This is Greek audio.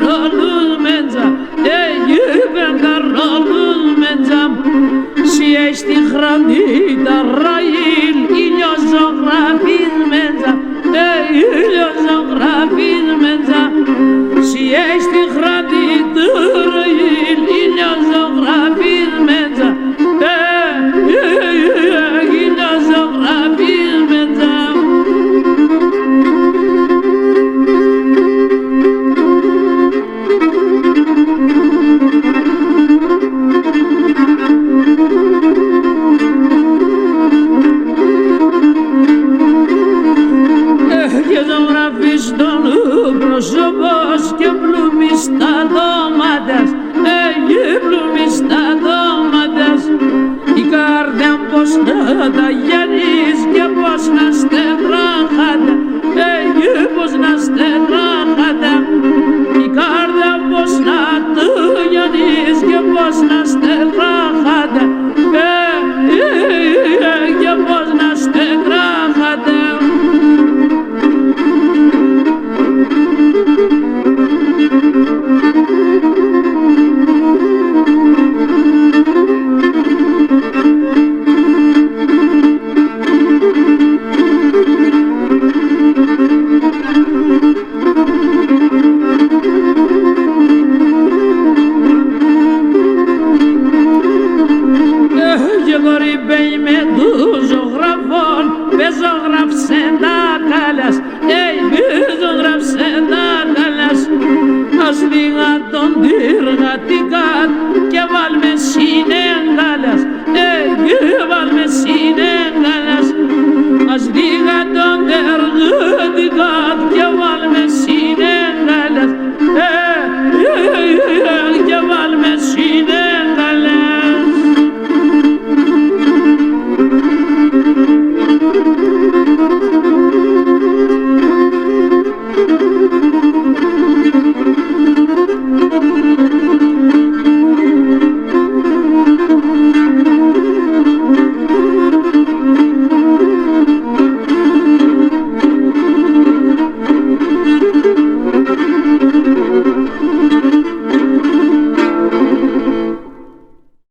rolul menza ben rolul menza si ești hrănită rail ilio zografin menza ilio zografin menza si ești hrănită rail ilio zografin menza ilio zografin menza πρόσωπος και πλούμι στα δώματας πλούμι στα δώματας η καρδιά πως να τα γεννείς και πως να στεγράχατα πως να στεγράχατα η καρδιά πως να το γεννείς και πως να στεγράχατα και πως να στεγράχατα Ας λίγα τον τύργα την